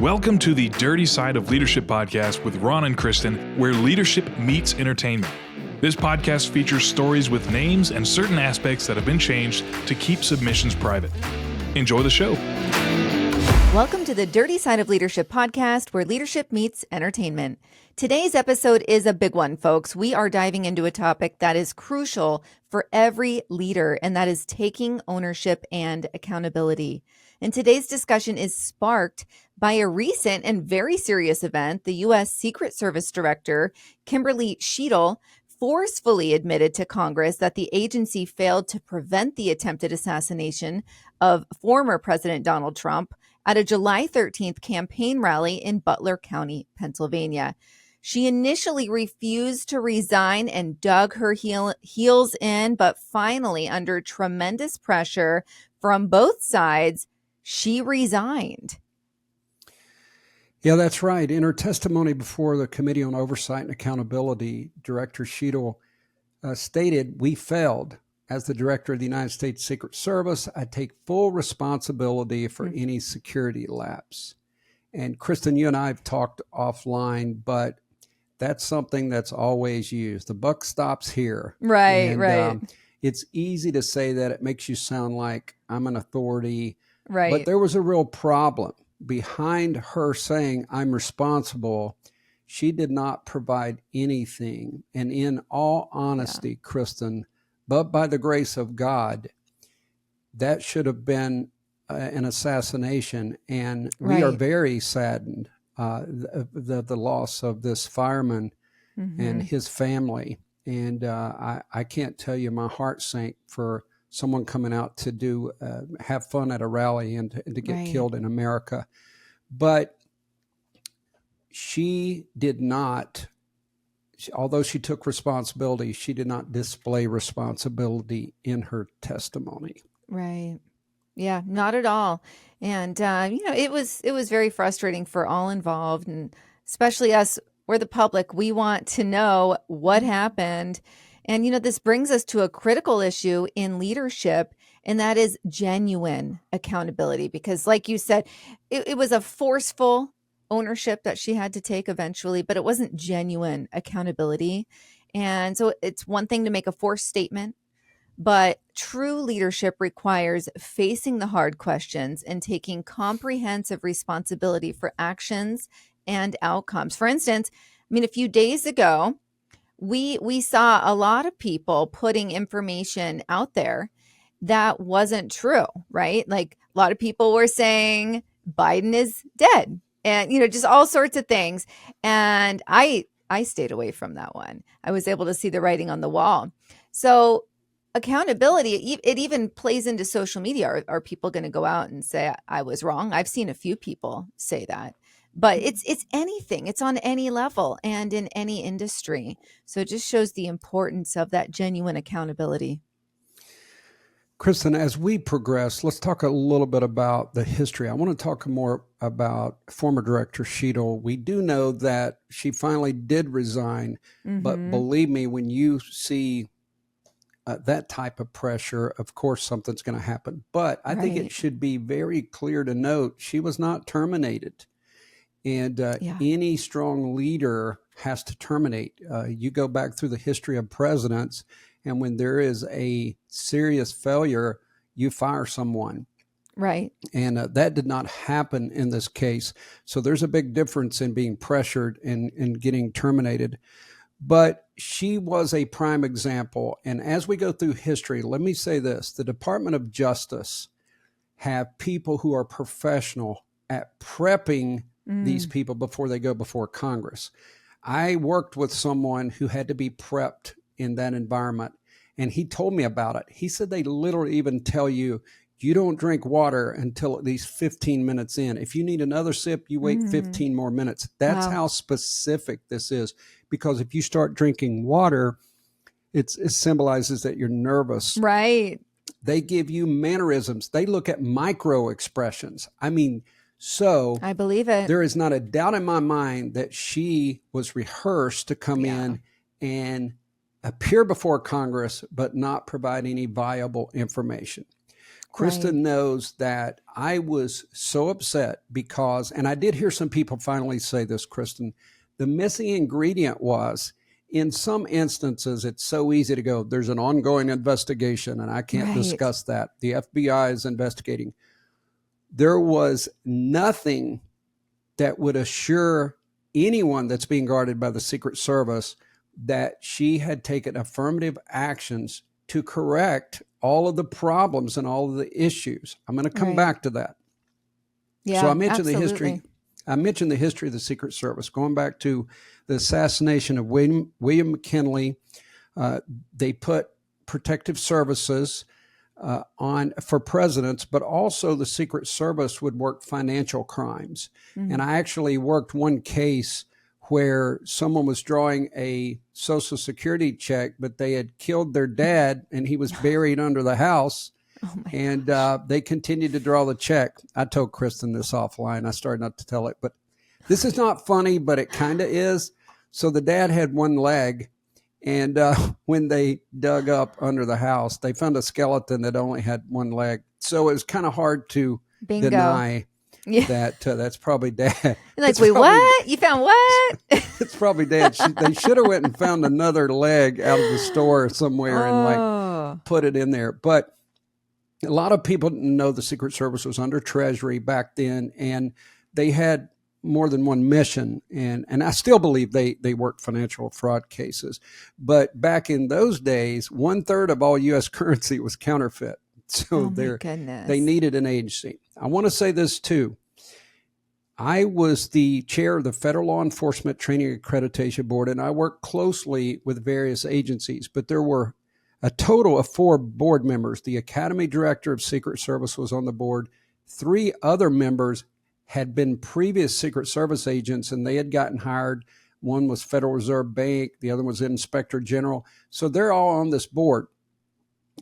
Welcome to the Dirty Side of Leadership podcast with Ron and Kristin, where leadership meets entertainment. This podcast features stories with names and certain aspects that have been changed to keep submissions private. Enjoy the show. Welcome to the Dirty Side of Leadership podcast, where leadership meets entertainment. Today's episode is a big one, folks. We are diving into a topic that is crucial for every leader, and that is taking ownership and accountability. And today's discussion is sparked by a recent and very serious event. The U.S. Secret Service Director, Kimberly Cheatle, forcefully admitted to Congress that the agency failed to prevent the attempted assassination of former President Donald Trump at a July 13th campaign rally in Butler County, Pennsylvania. She initially refused to resign and dug her heels in, but finally, under tremendous pressure from both sides, she resigned. Yeah, that's right. In her testimony before the Committee on Oversight and Accountability, Director Cheatle stated, "We failed. As the Director of the United States Secret Service, I take full responsibility for any security lapse." And Kristin, you and I have talked offline, but that's something that's always used. The buck stops here. Right. It's easy to say that. It makes you sound like I'm an authority. Right. But there was a real problem. Behind her saying, "I'm responsible," she did not provide anything. And in all honesty, Kristin, but by the grace of God, that should have been an assassination. And we are very saddened the loss of this fireman and his family. And I can't tell you, my heart sank for someone coming out to do have fun at a rally and to get killed in America. But she did not, although she took responsibility, she did not display responsibility in her testimony. Right. Yeah, not at all. And, it was very frustrating for all involved, and especially us, we're the public. We want to know what happened. And, this brings us to a critical issue in leadership, and that is genuine accountability. Because like you said, it was a forceful ownership that she had to take eventually, but it wasn't genuine accountability. And so it's one thing to make a forced statement, but true leadership requires facing the hard questions and taking comprehensive responsibility for actions and outcomes. For instance, a few days ago, we saw a lot of people putting information out there that wasn't true, right? Like a lot of people were saying Biden is dead and, just all sorts of things. And I stayed away from that one. I was able to see the writing on the wall. So accountability, it even plays into social media. Are people going to go out and say, I was wrong? I've seen a few people say that. But it's anything. It's on any level and in any industry. So it just shows the importance of that genuine accountability. Kristin, as we progress, let's talk a little bit about the history. I want to talk more about former Director Cheatle. We do know that she finally did resign, but believe me, when you see that type of pressure, of course, something's going to happen. But I think it should be very clear to note she was not terminated. And any strong leader has to terminate. You go back through the history of presidents, and when there is a serious failure, you fire someone. Right. And that did not happen in this case. So there's a big difference in being pressured and getting terminated. But she was a prime example. And as we go through history, let me say this. The Department of Justice have people who are professional at prepping these people before they go before Congress. I worked with someone who had to be prepped in that environment, and he told me about it. He said they literally even tell you, you don't drink water until at least 15 minutes in. If you need another sip, you wait 15 more minutes. That's how specific this is, because if you start drinking water, it symbolizes that you're nervous. Right. They give you mannerisms. They look at micro expressions. So I believe it. There is not a doubt in my mind that she was rehearsed to come in and appear before Congress, but not provide any viable information. Kristin Right. knows that I was so upset because, and I did hear some people finally say this, Kristin, the missing ingredient was, in some instances, it's so easy to go, there's an ongoing investigation and I can't Right. discuss that. The FBI is investigating. There was nothing that would assure anyone that's being guarded by the Secret Service that she had taken affirmative actions to correct all of the problems and all of the issues. I'm going to come Right. back to that. So Yeah, absolutely. I mentioned the history of the Secret Service, going back to the assassination of William McKinley. They put protective services on for presidents, but also the Secret Service would work financial crimes. And I actually worked one case where someone was drawing a Social Security check, but they had killed their dad and he was buried under the house. Oh my And gosh. they continued to draw the check. I told Kristin this offline. I started not to tell it, but this is not funny, but it kind of is. So the dad had one leg. And when they dug up under the house, they found a skeleton that only had one leg. So it was kind of hard to Bingo. deny Yeah. that that's probably dad. You're like, It's wait, probably- what? You found what? It's probably dad. They should have went and found another leg out of the store somewhere and like put it in there. But a lot of people didn't know the Secret Service was under Treasury back then, and they had more than one mission. And I still believe they worked financial fraud cases. But back in those days, 1/3 of all U.S. currency was counterfeit. So Oh my goodness. they needed an agency. I want to say this too. I was the chair of the Federal Law Enforcement Training Accreditation Board, and I worked closely with various agencies, but there were a total of 4 board members. The Academy Director of Secret Service was on the board. 3 other members had been previous Secret Service agents, and they had gotten hired. One was Federal Reserve Bank. The other was Inspector General. So they're all on this board.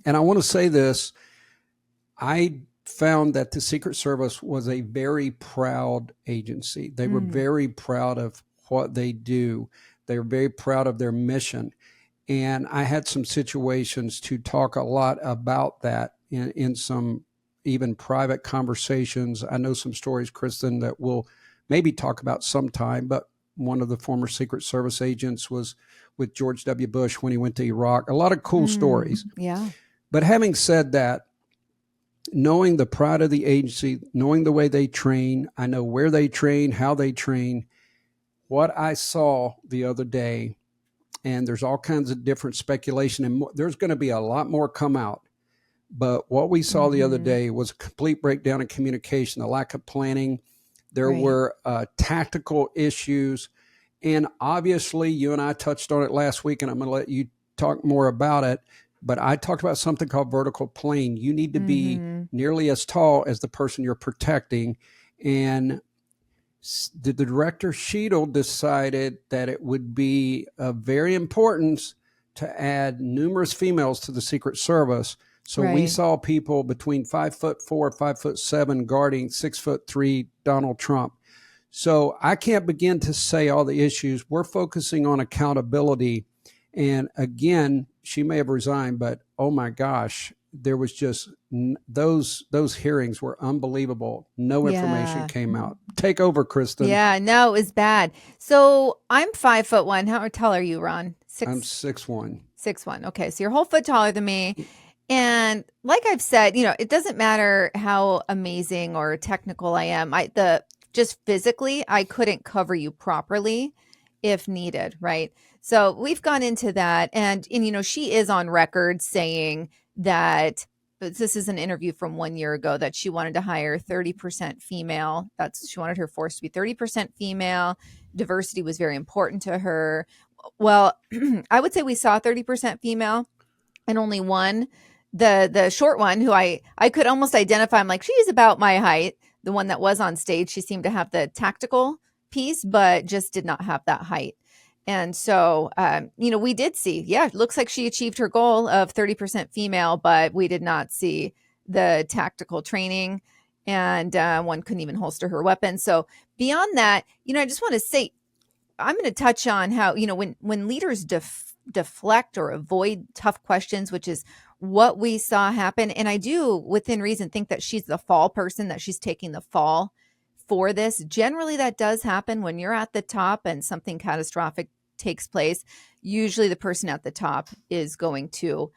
And I want to say this. I found that the Secret Service was a very proud agency. They were very proud of what they do. They were very proud of their mission. And I had some situations to talk a lot about that in some even private conversations. I know some stories, Kristin, that we'll maybe talk about sometime, but one of the former Secret Service agents was with George W. Bush when he went to Iraq. A lot of cool stories. Yeah. But having said that, knowing the pride of the agency, knowing the way they train, I know where they train, how they train. What I saw the other day, and there's all kinds of different speculation, and there's going to be a lot more come out. But what we saw the other day was a complete breakdown in communication, the lack of planning. There were tactical issues. And obviously, you and I touched on it last week, and I'm going to let you talk more about it. But I talked about something called vertical plane. You need to be nearly as tall as the person you're protecting. And the Director Cheatle decided that it would be of very importance to add numerous females to the Secret Service. So we saw people between 5'4", 5'7", guarding 6'3" Donald Trump. So I can't begin to say all the issues. We're focusing on accountability. And again, she may have resigned, but oh my gosh, there was just those hearings were unbelievable. No information came out. Take over, Kristin. Yeah, no, it was bad. So I'm 5'1". How tall are you, Ron? I'm 6'1". 6'1". Okay, so you're a whole foot taller than me. And like I've said, it doesn't matter how amazing or technical I am. Just physically, I couldn't cover you properly if needed, right? So we've gone into that, and she is on record saying that this is an interview from 1 year ago, that she wanted to hire 30% female. She wanted her force to be 30% female. Diversity was very important to her. Well, I would say we saw 30% female, and only one, the short one, who I could almost identify. I'm like, she is about my height. The one that was on stage, she seemed to have the tactical piece, but just did not have that height. And so, we did see, it looks like she achieved her goal of 30% female, but we did not see the tactical training, and one couldn't even holster her weapon. So beyond that, I just want to say, I'm going to touch on how, when leaders deflect or avoid tough questions, which is what we saw happen, and I do within reason think that she's the fall person, that she's taking the fall for this. Generally, that does happen when you're at the top and something catastrophic takes place. Usually the person at the top is going to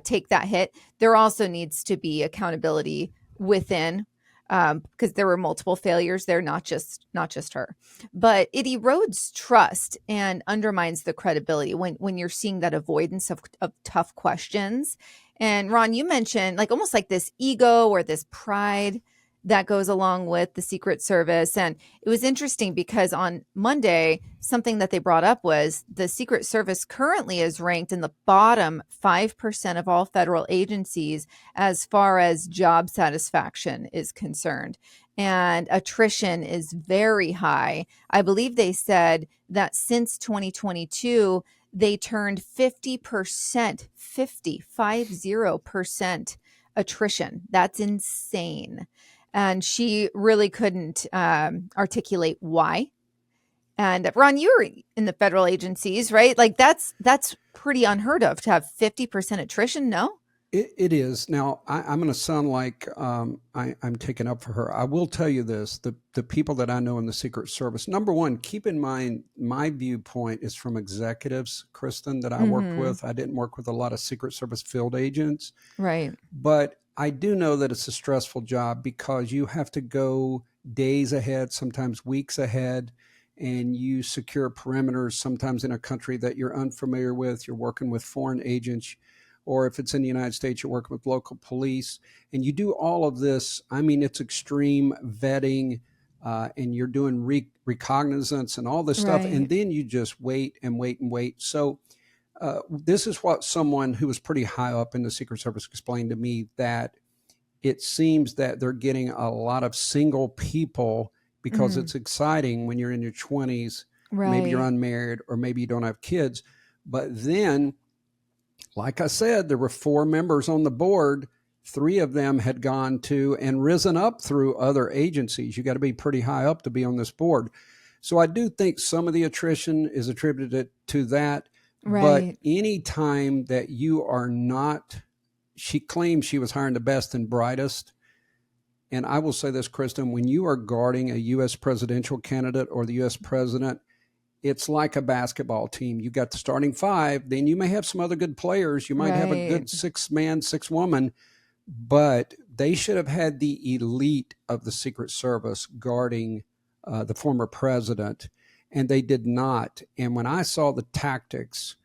take that hit. There also needs to be accountability within, because there were multiple failures there, not just her. But it erodes trust and undermines the credibility when you're seeing that avoidance of tough questions. And Ron, you mentioned like almost like this ego or this pride that goes along with the Secret Service. And it was interesting because on Monday, something that they brought up was the Secret Service currently is ranked in the bottom 5% of all federal agencies as far as job satisfaction is concerned. And attrition is very high. I believe they said that since 2022, they turned 50%, 50% attrition. That's insane. And she really couldn't articulate why. And Ron, you were in the federal agencies, right? Like that's pretty unheard of to have 50% attrition, no? It is. Now, I'm going to sound like I'm taking up for her. I will tell you this, the people that I know in the Secret Service, number one, keep in mind, my viewpoint is from executives, Kristin, that I worked with. I didn't work with a lot of Secret Service field agents. Right. But I do know that it's a stressful job because you have to go days ahead, sometimes weeks ahead, and you secure perimeters, sometimes in a country that you're unfamiliar with. You're working with foreign agents, or if it's in the United States, you're working with local police. And you do all of this. I mean, it's extreme vetting, and you're doing recognizance and all this stuff. And then you just wait and wait and wait. So this is what someone who was pretty high up in the Secret Service explained to me, that it seems that they're getting a lot of single people because it's exciting when you're in your 20s, maybe you're unmarried, or maybe you don't have kids. But then, like I said, there were 4 members on the board. 3 of them had gone to and risen up through other agencies. You got to be pretty high up to be on this board. So I do think some of the attrition is attributed to that. But any time that you are not, she claims she was hiring the best and brightest. And I will say this, Kristin, when you are guarding a U.S. presidential candidate or the U.S. president, it's like a basketball team. You got the starting 5, then you may have some other good players. You might have a good 6-man, 6-woman, but they should have had the elite of the Secret Service guarding the former president. And they did not. And when I saw the tactics,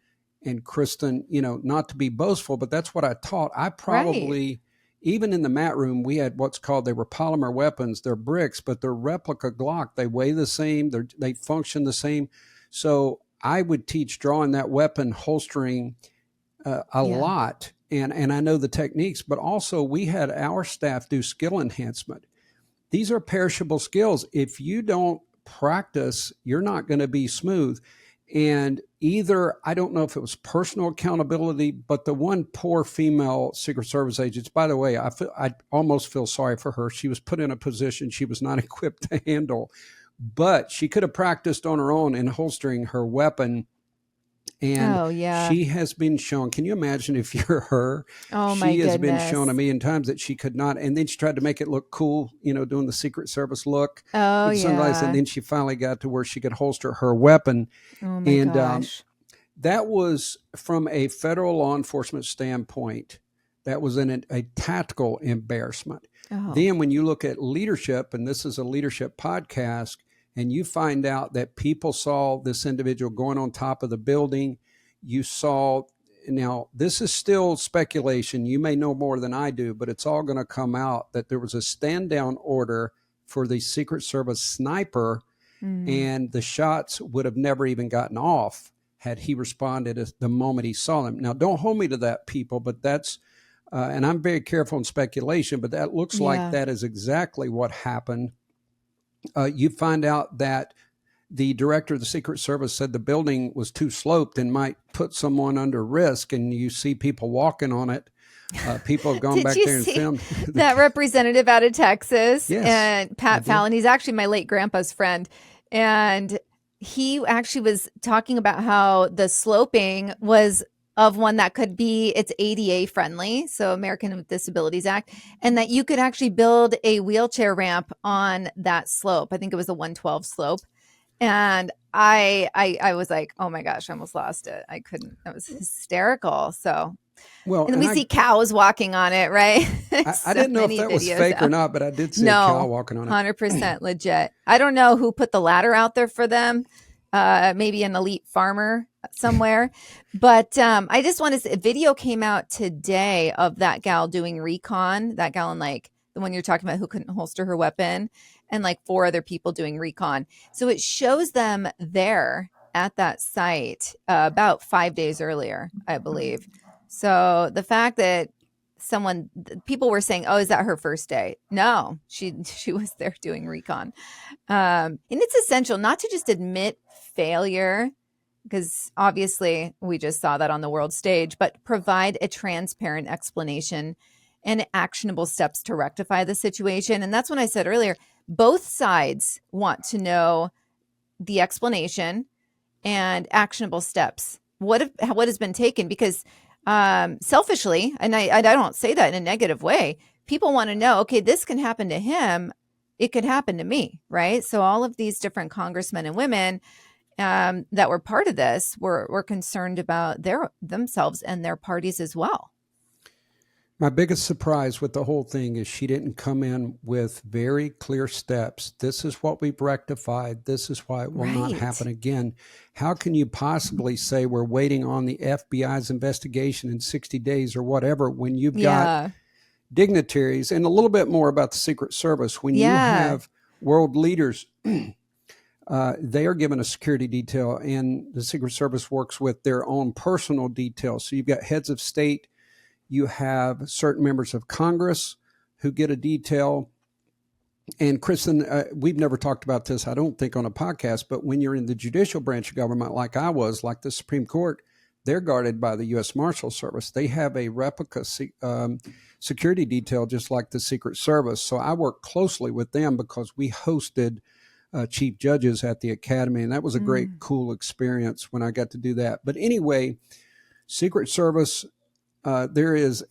and Kristin, not to be boastful, but that's what I taught. I probably, even in the mat room, we had they were polymer weapons. They're bricks, but they're replica Glock. They weigh the same. They function the same. So I would teach drawing that weapon, holstering a lot. And I know the techniques, but also we had our staff do skill enhancement. These are perishable skills. If you don't practice, you're not going to be smooth. And either, I don't know if it was personal accountability, but the one poor female Secret Service agent, by the way, I almost feel sorry for her. She was put in a position she was not equipped to handle, but she could have practiced on her own in holstering her weapon. And she has been shown, can you imagine if you're her? She has been shown a million times that she could not. And then she tried to make it look cool, doing the Secret Service look. With sunglasses, and then she finally got to where she could holster her weapon. Oh my gosh. That was from a federal law enforcement standpoint. That was a tactical embarrassment. Then when you look at leadership, and this is a leadership podcast, and you find out that people saw this individual going on top of the building, you saw, now this is still speculation. You may know more than I do, but it's all going to come out that there was a stand down order for the Secret Service sniper, and the shots would have never even gotten off had he responded at the moment he saw them. Now, don't hold me to that, people, but that's, and I'm very careful in speculation, but that looks like that is exactly what happened. You find out that the director of the Secret Service said the building was too sloped and might put someone under risk, and you see people walking on it. People have gone back there and filmed. That representative out of Texas, and Pat Fallon, he's actually my late grandpa's friend, and he actually was talking about how the sloping was of one that could be, it's ADA friendly, so American with Disabilities Act, and that you could actually build a wheelchair ramp on that slope. I think it was a 112 slope. And I was like, oh my gosh, I almost lost it. I couldn't. It was hysterical. So, Well, and then we see cows walking on it, right? I didn't know if that was fake or not, but I did see a cow walking on it. 100% legit. I don't know who put the ladder out there for them. Maybe an elite farmer somewhere. But I just want to say, a video came out today of that gal doing recon, that gal in like the one you're talking about who couldn't holster her weapon, and like 4 other people doing recon. So it shows them there at that site about 5 days earlier, I believe. So the fact that people were saying, oh, is that her first day? No, she was there doing recon. And it's essential not to just admit failure, because obviously we just saw that on the world stage, but provide a transparent explanation and actionable steps to rectify the situation. And that's when I said earlier, both sides want to know the explanation and actionable steps. What has been taken? Because selfishly, and I don't say that in a negative way, people want to know, okay, this can happen to him. It could happen to me, right? So all of these different congressmen and women that were part of this were concerned about themselves and their parties as well. My biggest surprise with the whole thing is she didn't come in with very clear steps. This is what we've rectified. This is why it will not happen again. How can you possibly say we're waiting on the FBI's investigation in 60 days or whatever when you've got dignitaries, and a little bit more about the Secret Service, when you have world leaders, they are given a security detail, and the Secret Service works with their own personal details. So you've got heads of state, you have certain members of Congress who get a detail. And Kristin, we've never talked about this, I don't think, on a podcast, but when you're in the judicial branch of government, like I was, like the Supreme Court, they're guarded by the U.S. Marshal Service. They have a replica security detail, just like the Secret Service. So I work closely with them because we hosted chief judges at the academy, and that was a great, cool experience when I got to do that. But anyway, Secret Service, there is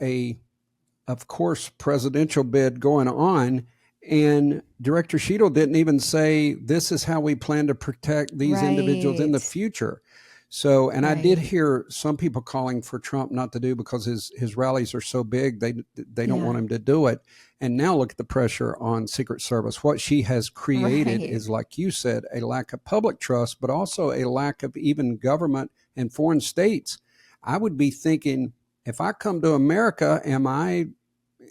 of course, presidential bid going on, and Director Cheatle didn't even say, this is how we plan to protect these individuals in the future. So, and I did hear some people calling for Trump not to do because his rallies are so big, they don't want him to do it. And now look at the pressure on Secret Service. What she has created is, like you said, a lack of public trust, but also a lack of even government and foreign states. I would be thinking, if I come to America, am I,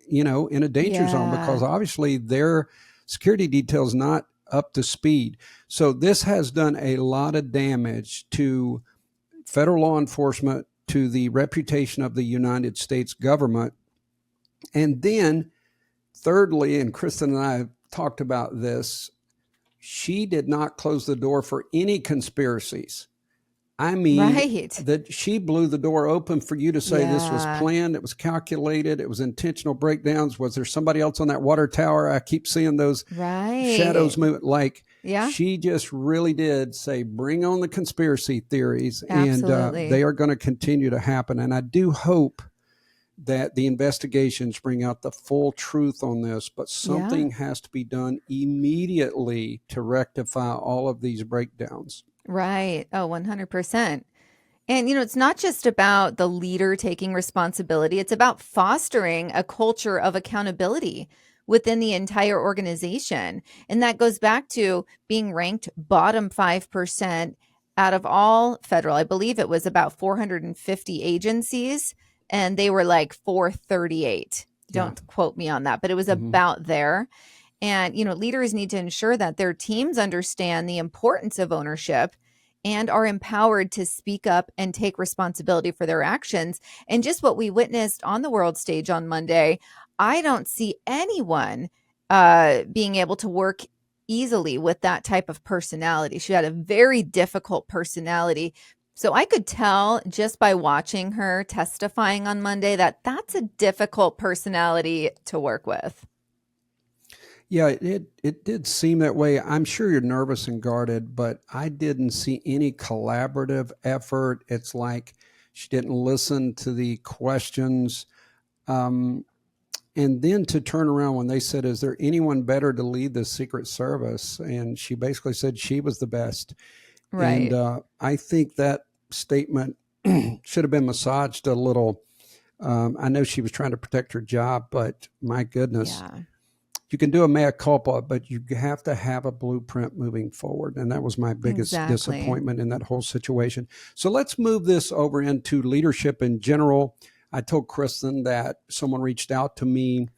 in a danger zone? Because obviously their security detail is not up to speed. So this has done a lot of damage to federal law enforcement, to the reputation of the United States government. And then thirdly, and Kristin and I have talked about this, she did not close the door for any conspiracies. I mean, that she blew the door open for you to say this was planned, it was calculated, it was intentional breakdowns. Was there somebody else on that water tower? I keep seeing those shadows move. She just really did say, bring on the conspiracy theories. Absolutely. And they are going to continue to happen. And I do hope that the investigations bring out the full truth on this, but something has to be done immediately to rectify all of these breakdowns. Right. Oh, 100%. And, it's not just about the leader taking responsibility. It's about fostering a culture of accountability within the entire organization. And that goes back to being ranked bottom 5% out of all federal. I believe it was about 450 agencies, and they were like 438. Don't quote me on that, but it was about there. And, leaders need to ensure that their teams understand the importance of ownership and are empowered to speak up and take responsibility for their actions. And just what we witnessed on the world stage on Monday, I don't see anyone being able to work easily with that type of personality. She had a very difficult personality. So I could tell just by watching her testifying on Monday that that's a difficult personality to work with. Yeah, it did seem that way. I'm sure you're nervous and guarded, but I didn't see any collaborative effort. It's like She didn't listen to the questions. And then to turn around when they said, is there anyone better to lead the Secret Service? And she basically said she was the best. Right. And I think that statement should have been massaged a little. I know she was trying to protect her job, but my goodness, you can do a mea culpa, but you have to have a blueprint moving forward. And that was my biggest disappointment in that whole situation. So let's move this over into leadership in general. I told Kristin that someone reached out to me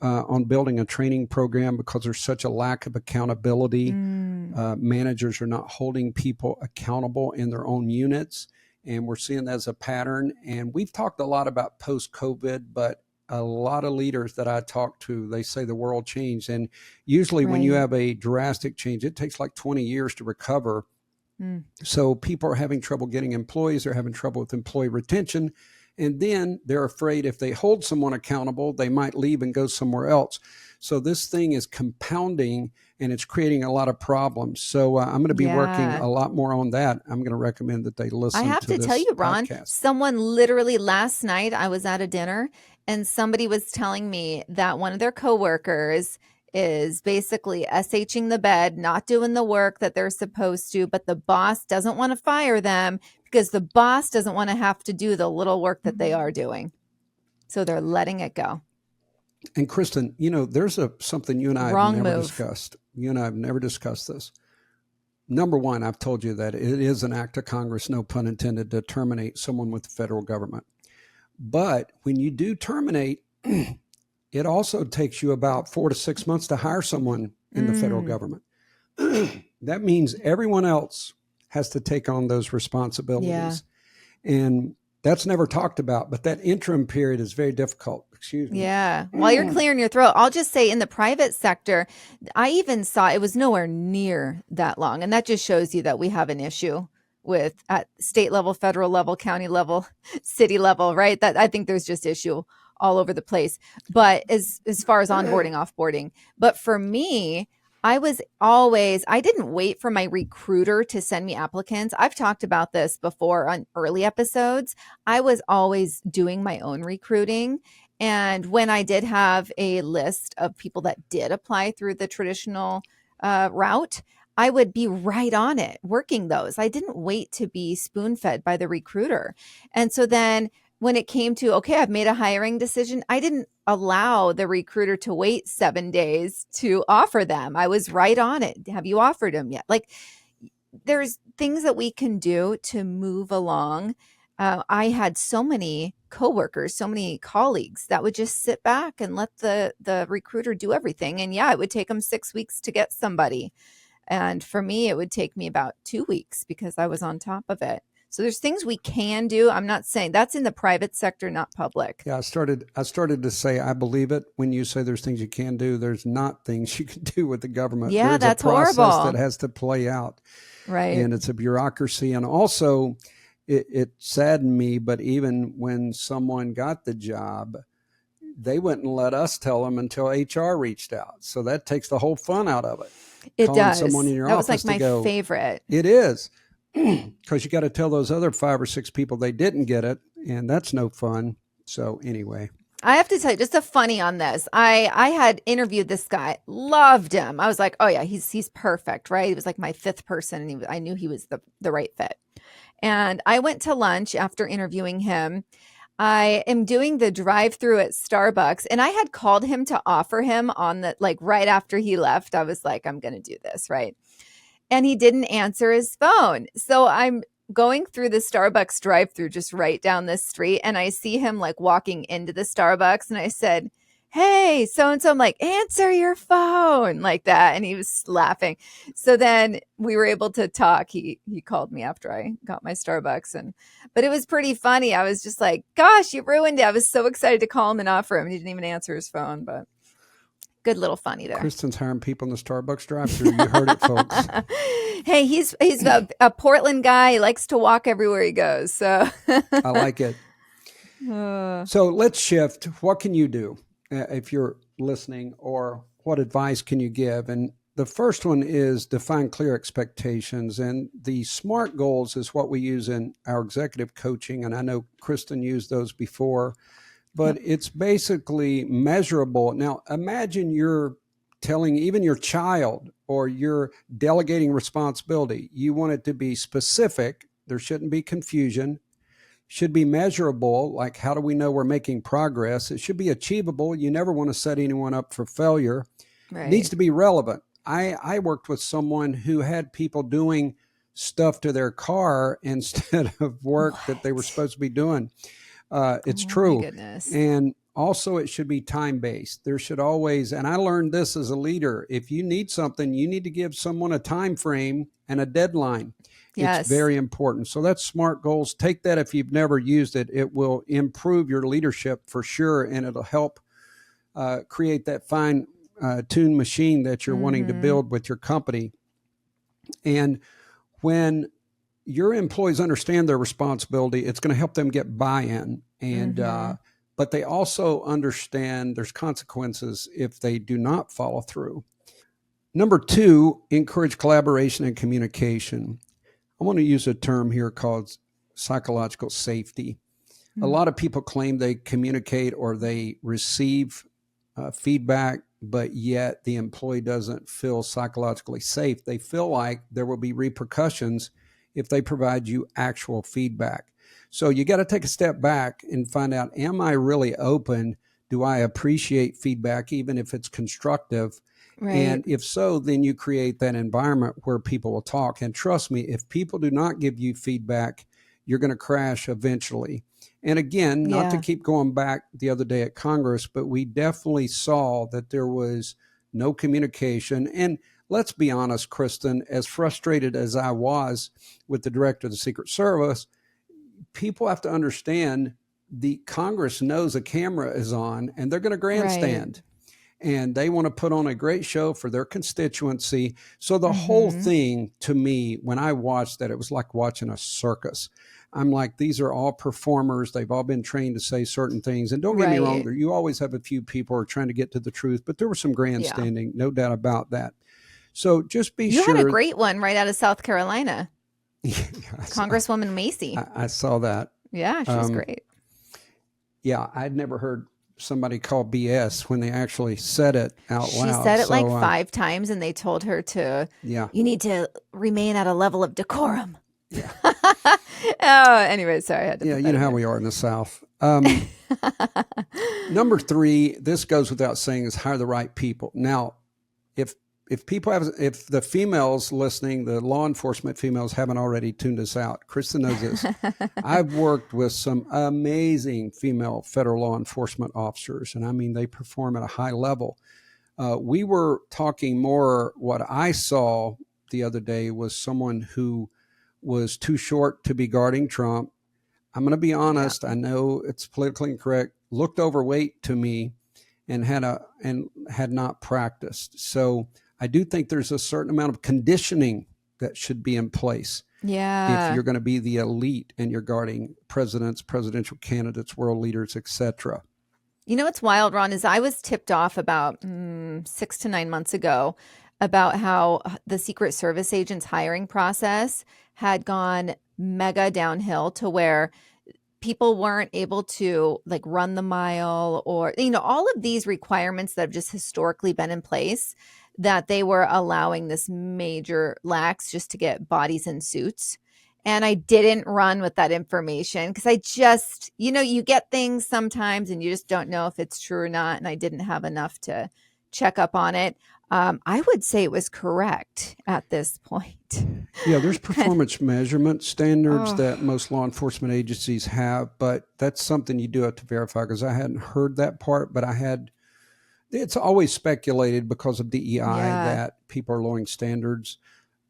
on building a training program because there's such a lack of accountability. Managers are not holding people accountable in their own units. And we're seeing that as a pattern. And we've talked a lot about post-COVID, but a lot of leaders that I talk to, they say the world changed. And usually when you have a drastic change, it takes like 20 years to recover. So people are having trouble getting employees. They're having trouble with employee retention. And then they're afraid if they hold someone accountable, they might leave and go somewhere else. So this thing is compounding and it's creating a lot of problems. So I'm going to be working a lot more on that. I'm going to recommend that they listen to this podcast. I have to tell you, Ron, someone literally last night, I was at a dinner and somebody was telling me that one of their coworkers is basically SHing the bed, not doing the work that they're supposed to, but the boss doesn't want to fire them because the boss doesn't want to have to do the little work that they are doing. So they're letting it go. And Kristin, there's something you and I have never discussed. You and I have never discussed this. Number one, I've told you that it is an act of Congress, no pun intended, to terminate someone with the federal government. But when you do terminate, it also takes you about 4 to 6 months to hire someone in the federal government. That means everyone else has to take on those responsibilities. And that's never talked about, but that interim period is very difficult. Excuse me. Yeah. While you're clearing your throat, I'll just say in the private sector, I even saw it was nowhere near that long. And that just shows you that we have an issue with at state level, federal level, county level, city level, right? That I think there's just issue all over the place. But as far as onboarding, offboarding, but for me, I didn't wait for my recruiter to send me applicants. I've talked about this before on early episodes. I was always doing my own recruiting. And when I did have a list of people that did apply through the traditional route, I would be right on it, working those. I didn't wait to be spoon-fed by the recruiter. And so then when it came to, okay, I've made a hiring decision, I didn't allow the recruiter to wait 7 days to offer them. I was right on it. Have you offered them yet? Like, there's things that we can do to move along. I had so many coworkers, so many colleagues that would just sit back and let the recruiter do everything. And it would take them 6 weeks to get somebody. And for me, it would take me about 2 weeks because I was on top of it. So there's things we can do. I'm not saying that's in the private sector, not public. Yeah, I started to say I believe it when you say there's things you can do. There's not things you can do with the government. Yeah, there's that's a process horrible. that has to play out. Right. And it's a bureaucracy. And also it saddened me, but even when someone got the job, they wouldn't let us tell them until HR reached out. So that takes the whole fun out of it. It Calling does. someone in your that was office like my favorite. It is. Because you got to tell those other 5 or 6 people they didn't get it, and that's no fun. So anyway, I have to tell you, just a funny on this. I had interviewed this guy, loved him. I was like, oh yeah, he's perfect, right? He was like my 5th person, and I knew he was the right fit. And I went to lunch after interviewing him. I am doing the drive-through at Starbucks, and I had called him to offer him on the right after he left. I was like, I'm going to do this, right? And he didn't answer his phone. So I'm going through the Starbucks drive-through just right down this street, and I see him walking into the Starbucks, and I said, hey, so-and-so, I'm like, answer your phone, like that. And he was laughing. So then we were able to talk. He called me after I got my Starbucks, but it was pretty funny. I was just like, gosh, you ruined it. I was so excited to call him and offer him. He didn't even answer his phone, but good little funny there. Kristin's hiring people in the Starbucks drive-thru. You heard it, folks. Hey, he's a Portland guy. He likes to walk everywhere he goes. So I like it. So let's shift. What can you do if you're listening, or what advice can you give? And the first one is define clear expectations. And the SMART goals is what we use in our executive coaching. And I know Kristin used those before, but it's basically measurable. Now, imagine you're telling even your child, or you're delegating responsibility. You want it to be specific. There shouldn't be confusion. Should be measurable, like how do we know we're making progress? It should be achievable. You never want to set anyone up for failure. Right. It needs to be relevant. I worked with someone who had people doing stuff to their car instead of work that they were supposed to be doing. It's true. My goodness. And also it should be time-based. There should always, and I learned this as a leader, if you need something, you need to give someone a time frame and a deadline. Yes. It's very important. So that's SMART goals. Take that if you've never used it. It will improve your leadership for sure, and it'll help create that fine-tuned machine that you're wanting to build with your company. And when your employees understand their responsibility, it's going to help them get buy-in. And but they also understand there's consequences if they do not follow through. Number 2, encourage collaboration and communication. I want to use a term here called psychological safety. A lot of people claim they communicate or they receive feedback, but yet the employee doesn't feel psychologically safe. They feel like there will be repercussions if they provide you actual feedback. So you got to take a step back and find out, am I really open? Do I appreciate feedback, even if it's constructive? Right. And if so, then you create that environment where people will talk. And trust me, if people do not give you feedback, you're going to crash eventually. And again, not to keep going back the other day at Congress, but we definitely saw that there was no communication. And let's be honest, Kristin, as frustrated as I was with the director of the Secret Service, people have to understand the Congress knows a camera is on and they're going to grandstand. And they want to put on a great show for their constituency. So the whole thing, to me, when I watched that, it was like watching a circus. I'm like, these are all performers. They've all been trained to say certain things. And don't get me wrong, you always have a few people who are trying to get to the truth, but there was some grandstanding, no doubt about that. So just be sure. You had a great one right out of South Carolina. Congresswoman Macy. I saw that. Yeah, she's great. Yeah, I'd never heard somebody call BS when they actually said it out loud. She said it like 5 times, and they told her to, you need to remain at a level of decorum. Yeah. Anyway, sorry. I had to you know how we are in the South. Number 3, this goes without saying, is hire the right people. Now, if the females listening, the law enforcement females haven't already tuned us out, Kristin knows this. I've worked with some amazing female federal law enforcement officers, and I mean, they perform at a high level. We were talking more, what I saw the other day was someone who was too short to be guarding Trump. I'm going to be honest. I know it's politically incorrect. Looked overweight to me and had not practiced. So I do think there's a certain amount of conditioning that should be in place. Yeah. If you're going to be the elite and you're guarding presidents, presidential candidates, world leaders, etc. You know what's wild, Ron, is I was tipped off about 6 to 9 months ago about how the Secret Service agents hiring process had gone mega downhill to where people weren't able to like run the mile or, all of these requirements that have just historically been in place, that they were allowing this major lax just to get bodies in suits. And I didn't run with that information because I just, you get things sometimes and you just don't know if it's true or not. And I didn't have enough to check up on it. I would say it was correct at this point. Yeah, there's performance measurement standards that most law enforcement agencies have, but that's something you do have to verify, because I hadn't heard that part, but it's always speculated because of DEI that people are lowering standards.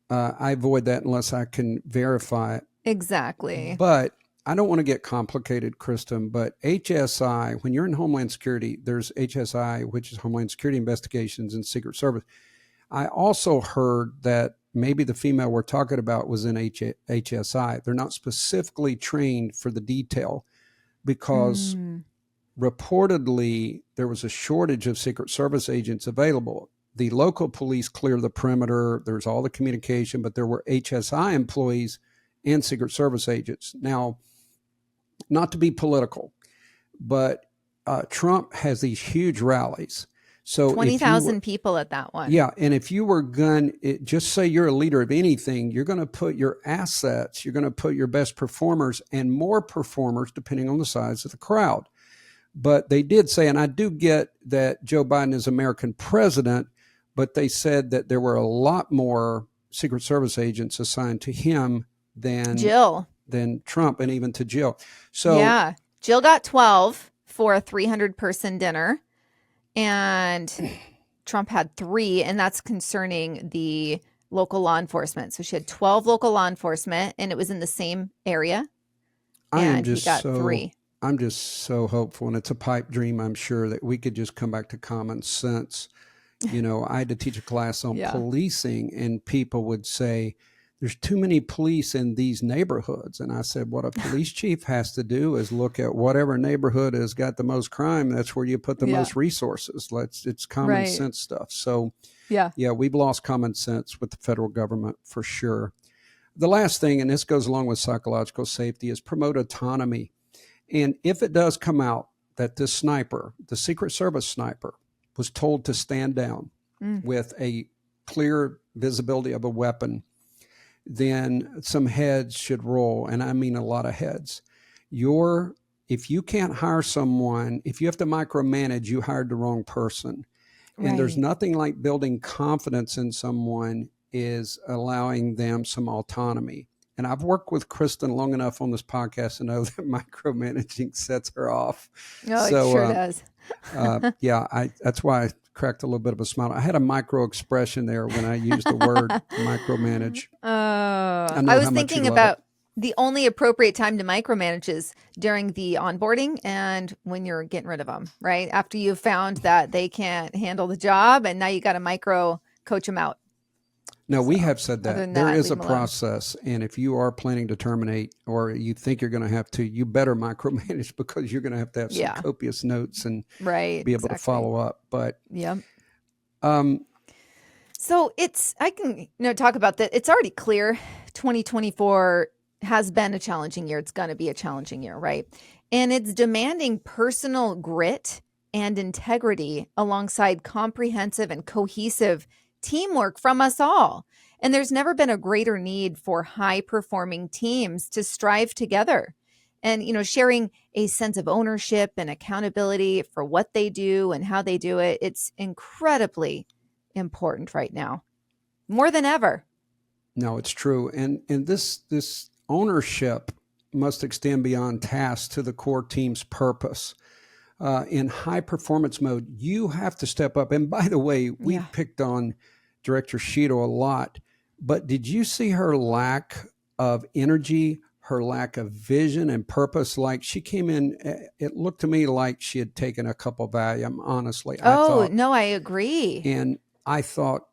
I avoid that unless I can verify it. Exactly. But I don't want to get complicated, Kristin, but HSI, when you're in Homeland Security, there's HSI, which is Homeland Security Investigations and Secret Service. I also heard that maybe the female we're talking about was in HSI. They're not specifically trained for the detail because reportedly there was a shortage of Secret Service agents available. the local police clear the perimeter. There's all the communication, but there were HSI employees and Secret Service agents. Now, not to be political, but Trump has these huge rallies. So 20,000 people at that one. Yeah. And if you were just say you're a leader of anything, you're going to put your assets, you're going to put your best performers and more performers, depending on the size of the crowd. But they did say, and I do get that Joe Biden is American president, but they said that there were a lot more Secret Service agents assigned to him than Trump, and even to Jill. So yeah, Jill got 12 for a 300-person dinner. And Trump had 3, and that's concerning the local law enforcement. So she had 12 local law enforcement, and it was in the same area. And he got 3. I'm just so hopeful, and it's a pipe dream, I'm sure, that we could just come back to common sense. You know, I had to teach a class on policing, and people would say, there's too many police in these neighborhoods. And I said, what a police chief has to do is look at whatever neighborhood has got the most crime. That's where you put the most resources. It's common sense stuff. So yeah, we've lost common sense with the federal government for sure. The last thing, and this goes along with psychological safety, is promote autonomy. And if it does come out that this sniper, the Secret Service sniper, was told to stand down with a clear visibility of a weapon, then some heads should roll. And I mean a lot of heads. If you can't hire someone, if you have to micromanage, you hired the wrong person. And there's nothing like building confidence in someone is allowing them some autonomy. And I've worked with Kristin long enough on this podcast to know that micromanaging sets her off. Oh, so, it sure does. That's why I cracked a little bit of a smile. I had a micro expression there when I used the word micromanage. I was thinking about the only appropriate time to micromanage is during the onboarding and when you're getting rid of them, right? After you've found that they can't handle the job and now you got to micro coach them out. No, we have said that there is a process. And if you are planning to terminate or you think you're going to have to, you better micromanage because you're going to have some copious notes and be able to follow up. But so I can talk about that. It's already clear 2024 has been a challenging year. It's going to be a challenging year, right? And it's demanding personal grit and integrity alongside comprehensive and cohesive teamwork from us all. And there's never been a greater need for high-performing teams to strive together and, sharing a sense of ownership and accountability for what they do and how they do it. It's incredibly important right now, more than ever. No, it's true. And this ownership must extend beyond tasks to the core team's purpose. In high performance mode, you have to step up. And by the way, we picked on Director Cheatle a lot, but did you see her lack of energy, her lack of vision and purpose? Like she came in, it looked to me like she had taken a couple Valium, honestly. I agree. And I thought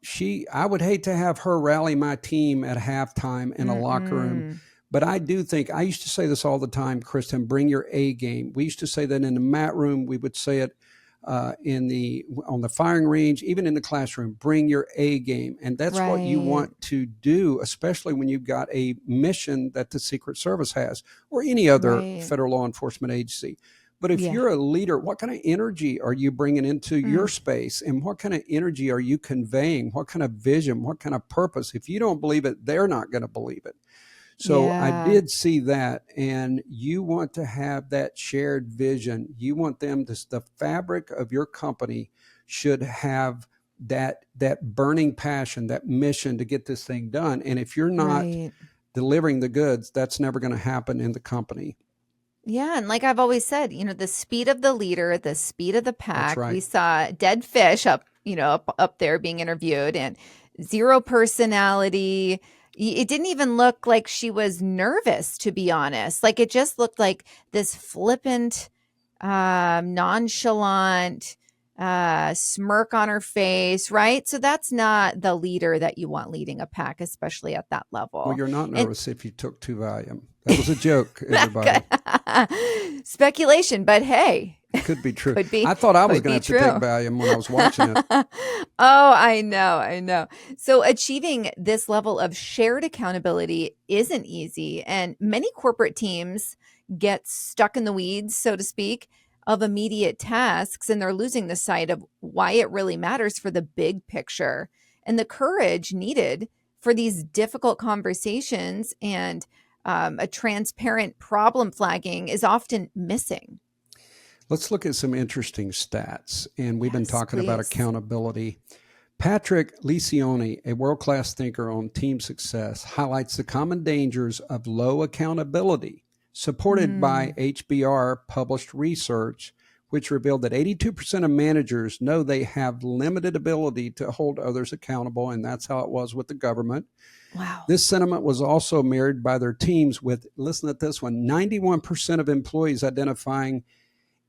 I would hate to have her rally my team at halftime in a locker room. But I do think, I used to say this all the time, Kristin, bring your A game. We used to say that in the mat room. We would say it on the firing range, even in the classroom, bring your A game. And that's what you want to do, especially when you've got a mission that the Secret Service has or any other federal law enforcement agency. But if you're a leader, what kind of energy are you bringing into your space? And what kind of energy are you conveying? What kind of vision? What kind of purpose? If you don't believe it, they're not going to believe it. So I did see that. And you want to have that shared vision. You want them to, the fabric of your company should have that burning passion, that mission to get this thing done. And if you're not delivering the goods, that's never going to happen in the company. Yeah. And like I've always said, the speed of the leader, the speed of the pack. That's right. We saw dead fish up there being interviewed and zero personality. It didn't even look like she was nervous, to be honest. Like it just looked like this flippant, nonchalant smirk on her face, right? So that's not the leader that you want leading a pack, especially at that level. Well, you're not nervous if you took 2 Valium. That was a joke, everybody. Speculation, but hey, It could be true. could be. I thought I was Could going be to have to take true. Valium when I was watching it. Oh, I know. So achieving this level of shared accountability isn't easy, and many corporate teams get stuck in the weeds, so to speak, of immediate tasks, and they're losing the sight of why it really matters for the big picture and the courage needed for these difficult conversations and a transparent problem flagging is often missing. Let's look at some interesting stats. And we've been Yes, talking about please. accountability. Patrick Lencioni, a world-class thinker on team success, highlights the common dangers of low accountability, supported by HBR published research, which revealed that 82% of managers know they have limited ability to hold others accountable, and that's how it was with the government. Wow. This sentiment was also mirrored by their teams with, listen to this one, 91% of employees identifying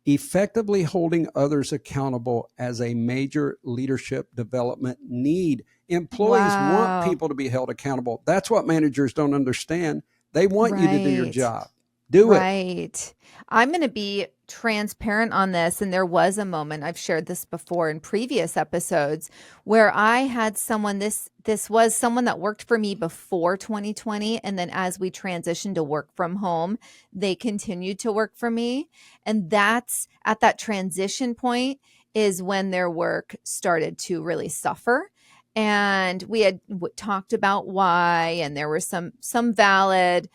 effectively holding others accountable as a major leadership development need. Employees want Wow. people to be held accountable. That's what managers don't understand. They want you to do your Right. job. Do it. Right. I'm going to be transparent on this. And there was a moment, I've shared this before in previous episodes, where I had someone, this was someone that worked for me before 2020. And then as we transitioned to work from home, they continued to work for me. And that's at that transition point is when their work started to really suffer. And we had talked about why, and there were some valid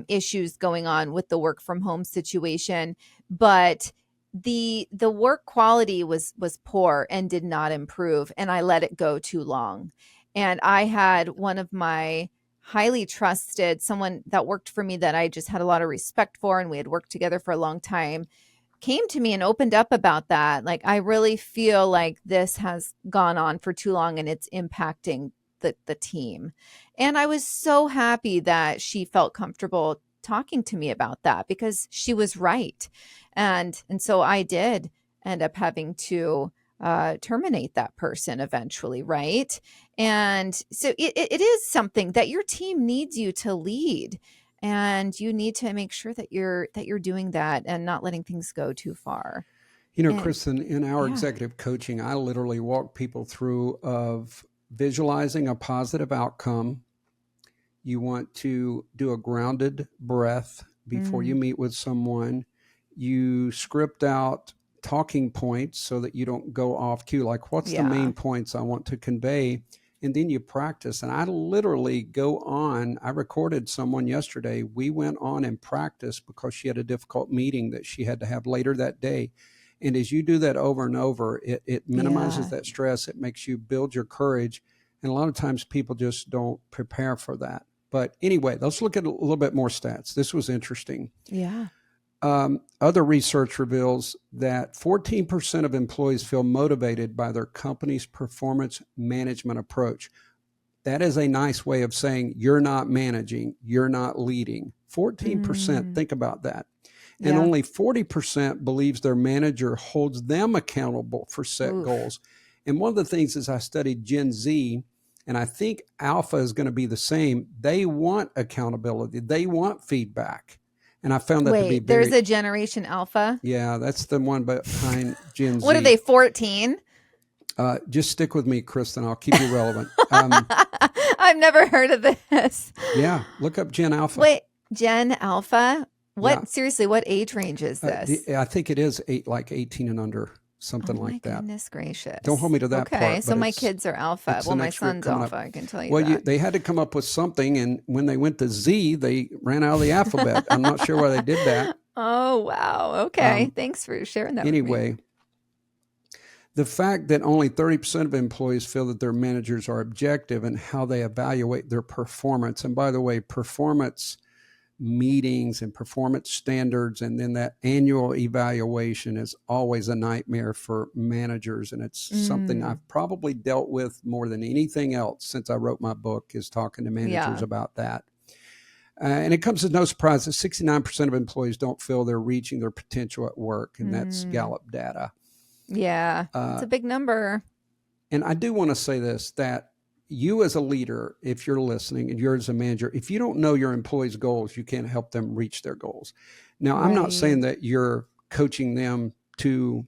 issues going on with the work from home situation, but the work quality was poor and did not improve, and I let it go too long. And I had one of my highly trusted, someone that worked for me that I just had a lot of respect for, and we had worked together for a long time, came to me and opened up about that. Like, I really feel like this has gone on for too long and it's impacting the team. And I was so happy that she felt comfortable talking to me about that because she was right. And so I did end up having to terminate that person eventually, right? And so it is something that your team needs you to lead. And you need to make sure that you're doing that and not letting things go too far. You know, And Kristin, in our yeah. executive coaching, I literally walk people through of visualizing a positive outcome. You want to do a grounded breath before you meet with someone. You script out talking points so that you don't go off cue. Like, what's the main points I want to convey? And then you practice. And I literally go on. I recorded someone yesterday. We went on and practiced because she had a difficult meeting that she had to have later that day. And as you do that over and over, it minimizes that stress. It makes you build your courage. And a lot of times people just don't prepare for that. But anyway, let's look at a little bit more stats. This was interesting. Yeah. Other research reveals that 14% of employees feel motivated by their company's performance management approach. That is a nice way of saying you're not managing, you're not leading. 14%, think about that. And only 40% believes their manager holds them accountable for set goals. And one of the things is I studied Gen Z, and I think Alpha is going to be the same. They want accountability. They want feedback. And I found that to be there's a generation Alpha? Yeah, that's the one behind Gen Z. What are they, 14? Just stick with me, Kristin. I'll keep you relevant. I've never heard of this. Yeah, look up Gen Alpha. Wait, Gen Alpha? What seriously, what age range is this? I think it is like 18 and under. Something like that. Goodness gracious. Don't hold me to that part. Okay, so my kids are Alpha. Well, my son's Alpha, I can tell you that. They had to come up with something, and when they went to Z, they ran out of the alphabet. I'm not sure why they did that. Oh, wow. Okay, thanks for sharing that Anyway, with me. The fact that only 30% of employees feel that their managers are objective in how they evaluate their performance. And by the way, performance meetings and performance standards, and then that annual evaluation is always a nightmare for managers. And it's something I've probably dealt with more than anything else since I wrote my book, is talking to managers about that. And it comes as no surprise that 69% of employees don't feel they're reaching their potential at work. And that's Gallup data. Yeah, it's a big number. And I do want to say this, that you as a leader, if you're listening, and you're as a manager, if you don't know your employees' goals, you can't help them reach their goals. Now, I'm not saying that you're coaching them to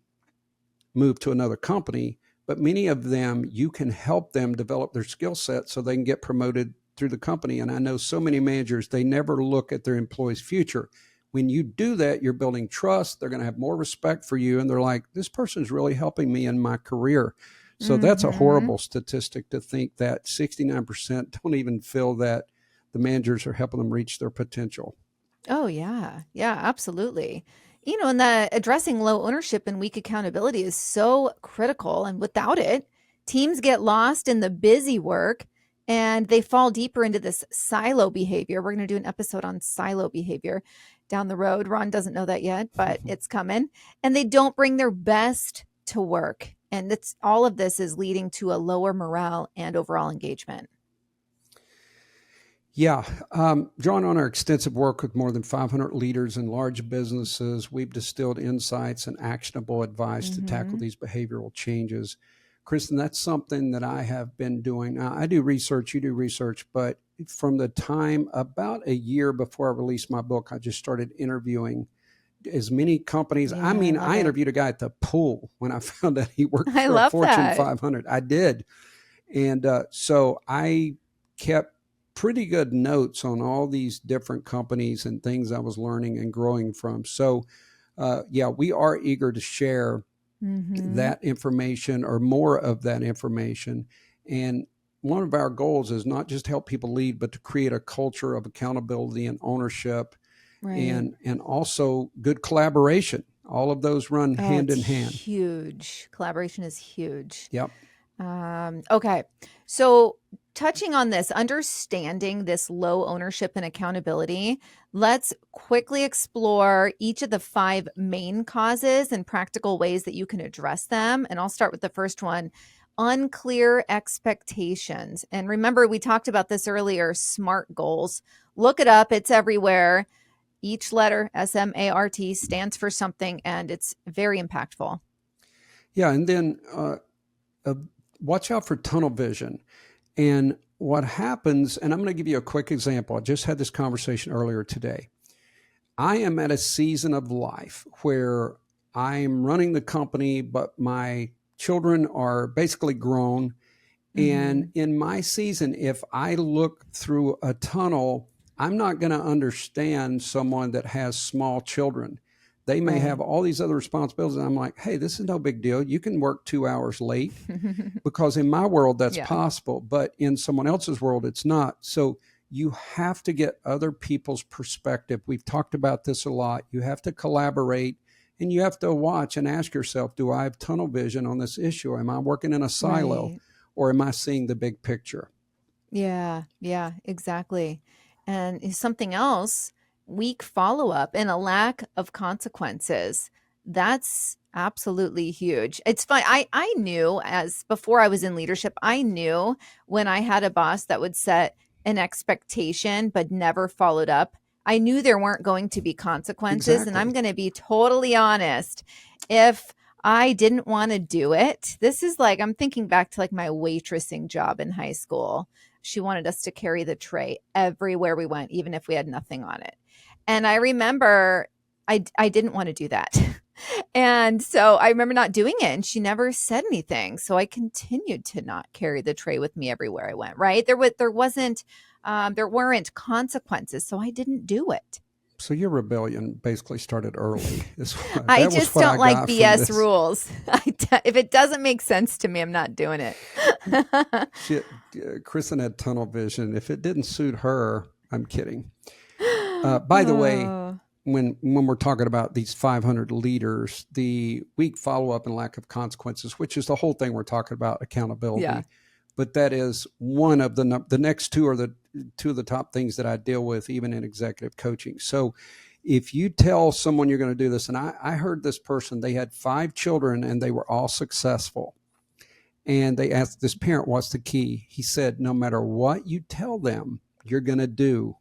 move to another company, but many of them, you can help them develop their skill set so they can get promoted through the company. And I know so many managers, they never look at their employees' future. When you do that, you're building trust. They're going to have more respect for you. And they're like, this person's really helping me in my career. So that's a horrible statistic to think that 69% don't even feel that the managers are helping them reach their potential. Oh, yeah. Yeah, absolutely. And the addressing low ownership and weak accountability is so critical. And without it, teams get lost in the busy work and they fall deeper into this silo behavior. We're going to do an episode on silo behavior down the road. Ron doesn't know that yet, but it's coming. And they don't bring their best to work. And all of this is leading to a lower morale and overall engagement. Yeah. Drawing on our extensive work with more than 500 leaders in large businesses, we've distilled insights and actionable advice to tackle these behavioral changes. Kristin, that's something that I have been doing. Now, I do research, you do research, but from the time about a year before I released my book, I just started interviewing as many companies. Yeah, I interviewed a guy at the pool when I found out he worked for love Fortune that. 500. I did. And so I kept pretty good notes on all these different companies and things I was learning and growing from. So we are eager to share that information or more of that information. And one of our goals is not just help people lead, but to create a culture of accountability and ownership. Right. And also good collaboration. All of those run hand in hand. Huge. Collaboration is huge. Yep. Okay. So touching on this, understanding this low ownership and accountability, let's quickly explore each of the 5 main causes and practical ways that you can address them. And I'll start with the first one, unclear expectations. And remember, we talked about this earlier, SMART goals. Look it up. It's everywhere. Each letter, SMART, stands for something, and it's very impactful. Yeah. And then watch out for tunnel vision. And what happens, and I'm going to give you a quick example. I just had this conversation earlier today. I am at a season of life where I'm running the company, but my children are basically grown. And in my season, if I look through a tunnel, I'm not going to understand someone that has small children. They may have all these other responsibilities. And I'm like, hey, this is no big deal. You can work 2 hours late because in my world, that's possible. But in someone else's world, it's not. So you have to get other people's perspective. We've talked about this a lot. You have to collaborate and you have to watch and ask yourself, do I have tunnel vision on this issue? Am I working in a silo or am I seeing the big picture? Yeah, exactly. And something else, weak follow-up and a lack of consequences. That's absolutely huge. It's fun. I knew before I was in leadership, I knew when I had a boss that would set an expectation but never followed up. I knew there weren't going to be consequences. And I'm going to be totally honest. If I didn't want to do it, this is like, I'm thinking back to like my waitressing job in high school. She wanted us to carry the tray everywhere we went, even if we had nothing on it. And I remember I didn't want to do that. And so I remember not doing it, and she never said anything. So I continued to not carry the tray with me everywhere I went, right? There weren't consequences, so I didn't do it. So your rebellion basically started early. I just don't like BS rules. If it doesn't make sense to me, I'm not doing it. Kristin had tunnel vision. If it didn't suit her, I'm kidding. By the way, when we're talking about these 500 leaders, the weak follow-up and lack of consequences, which is the whole thing we're talking about, accountability. Yeah. But that is one of the next two are the two of the top things that I deal with, even in executive coaching. So if you tell someone you're going to do this, and I heard this person, they had 5 children and they were all successful. And they asked this parent, what's the key? He said, no matter what you tell them you're going to do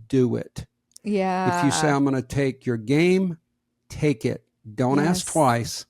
it. Yeah. If you say, I'm going to take your game, take it. Don't ask twice.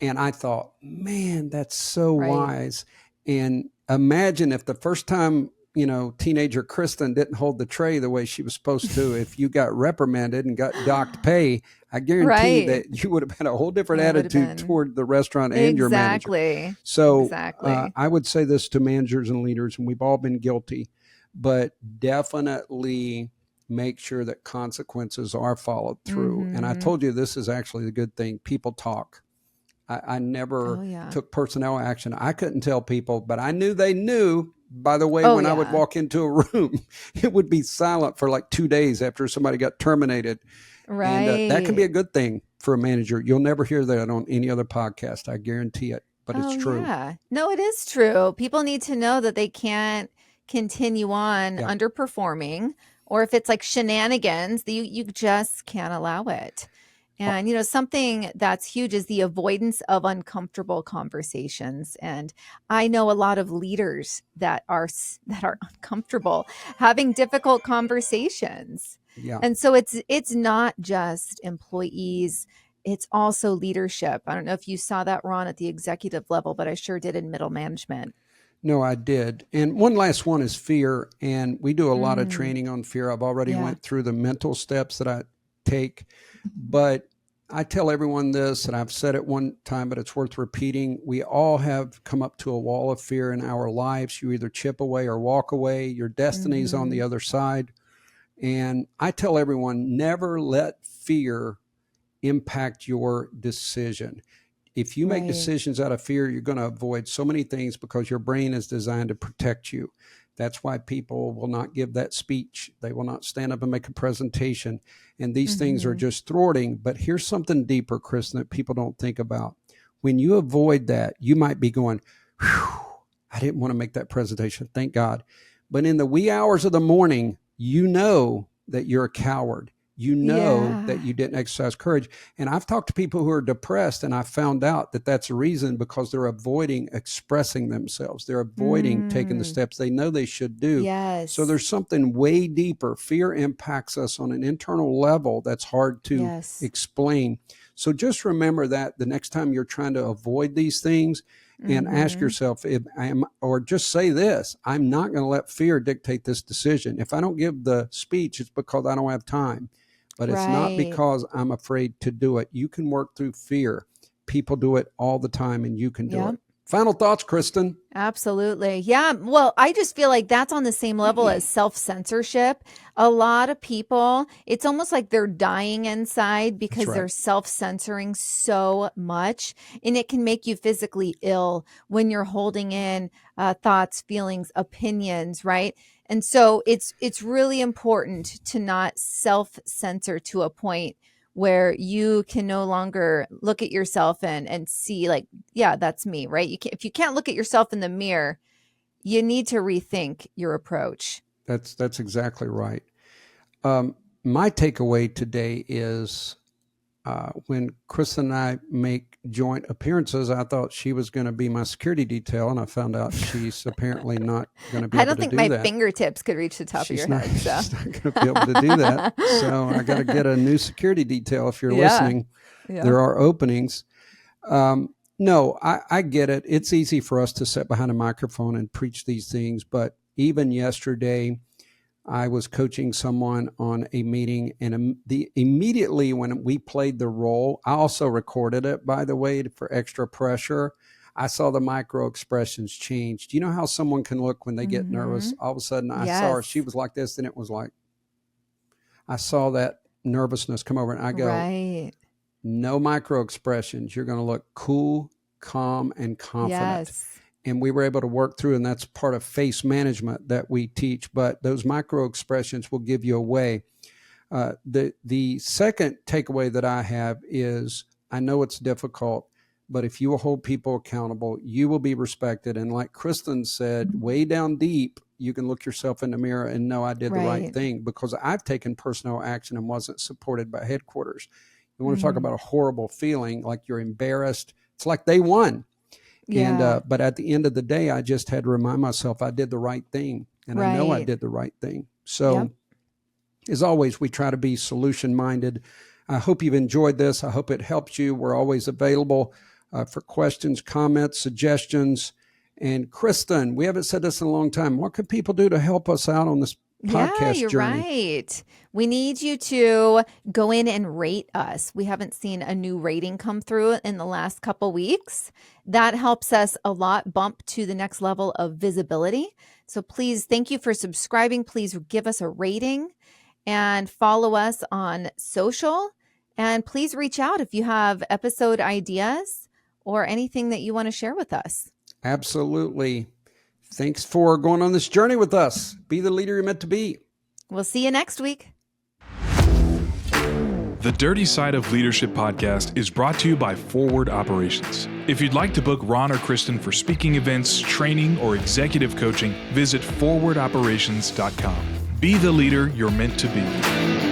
And I thought, man, that's so wise. And imagine if the first time, teenager Kristin didn't hold the tray the way she was supposed to, if you got reprimanded and got docked pay, I guarantee Right. that you would have had a whole different It would have attitude been. toward the restaurant and your manager. Exactly. So Exactly. I would say this to managers and leaders, and we've all been guilty, but definitely make sure that consequences are followed through. And I Mm-hmm. told you, this is actually the good thing. People talk. I never Oh, yeah. took personnel action. I couldn't tell people, but I knew they knew. By the way, Oh, when I would yeah. walk into a room, it would be silent for like 2 days after somebody got terminated. And that can be a Right. good thing for a manager. You'll never hear that on any other podcast. I guarantee it, but it's Oh, true. yeah. No, it is true. People need to know that they can't continue on Yeah. underperforming, or if it's like shenanigans, you just can't allow it. And, something that's huge is the avoidance of uncomfortable conversations. And I know a lot of leaders that are uncomfortable having difficult conversations. Yeah. And so it's not just employees, it's also leadership. I don't know if you saw that, Ron, at the executive level, but I sure did in middle management. No, I did. And one last one is fear. And we do a lot of Mm, training on fear. I've already yeah. went through the mental steps that I take, but I tell everyone this, and I've said it one time, but it's worth repeating. We all have come up to a wall of fear in our lives. You either chip away or walk away. Your destiny's on the Mm-hmm. other side. And I tell everyone, never let fear impact your decision. If you make Right. decisions out of fear, you're going to avoid so many things because your brain is designed to protect you. That's why people will not give that speech. They will not stand up and make a presentation. And these things are Mm-hmm. just thwarting. But here's something deeper, Kristin, that people don't think about. When you avoid that, you might be going, whew, I didn't want to make that presentation. Thank God. But in the wee hours of the morning, you know that you're a coward. You know that Yeah. you didn't exercise courage. And I've talked to people who are depressed, and I found out that that's a reason because they're avoiding expressing themselves. They're avoiding taking the Mm, steps they know they should do. So yes. there's something way deeper. Fear impacts us on an internal level that's hard to Yes. explain. So just remember that the next time you're trying to avoid these things, and ask Mm-hmm. yourself, or just say this, I'm not going to let fear dictate this decision. If I don't give the speech, it's because I don't have time. But it's not Right. because I'm afraid to do it. You can work through fear. People do it all the time, and you can do Yep. it. Final thoughts, Kristin? Absolutely. Yeah. Well, I just feel like that's on the same level as self-censorship. A lot of people, it's almost like they're dying inside That's because right. they're self-censoring so much. And it can make you physically ill when you're holding in thoughts, feelings, opinions, right? And so it's really important to not self-censor to a point where you can no longer look at yourself and see like, yeah, that's me, right? If you can't look at yourself in the mirror, you need to rethink your approach. That's exactly right. My takeaway today is when Chris and I make joint appearances, I thought she was going to be my security detail, and I found out she's apparently not going to be I able don't to think do my that. fingertips could reach the top of your head. So She's not going to be able to do that. So I got to get a new security detail. If you're yeah. listening, Yeah. there are openings. No, I get it. It's easy for us to sit behind a microphone and preach these things. But even yesterday, I was coaching someone on a meeting, and immediately when we played the role, I also recorded it, by the way, for extra pressure. I saw the micro expressions change. Do you know how someone can look when they get nervous? Mm-hmm. All of a sudden, I saw her. She Yes. was like this, and it was like, I saw that nervousness come over, and I go, Right. no micro expressions. You're going to look cool, calm, and confident. Yes. And we were able to work through, and that's part of face management that we teach. But those micro expressions will give you away. The second takeaway that I have is, I know it's difficult, but if you will hold people accountable, you will be respected. And like Kristin said, way down deep, you can look yourself in the mirror and know I did the right Right. thing, because I've taken personal action and wasn't supported by headquarters. You want to talk Mm-hmm. about a horrible feeling, like you're embarrassed. It's like they won. And Yeah. but at the end of the day, I just had to remind myself I did the right thing, and I know I Right. did the right thing. So, Yep. as always, we try to be solution minded. I hope you've enjoyed this. I hope it helps you. We're always available for questions, comments, suggestions, And Kristin, we haven't said this in a long time. What can people do to help us out on this podcast you're journey? right. We need you to go in and rate us. We haven't seen a new rating come through in the last couple weeks. That helps us a lot bump to the next level of visibility. So please, thank you for subscribing. Please give us a rating and follow us on social. And please reach out if you have episode ideas or anything that you want to share with us. Absolutely. Thanks for going on this journey with us. Be the leader you're meant to be. We'll see you next week. The Dirty Side of Leadership podcast is brought to you by Forward Operations. If you'd like to book Ron or Kristin for speaking events, training, or executive coaching, visit forwardoperations.com. Be the leader you're meant to be.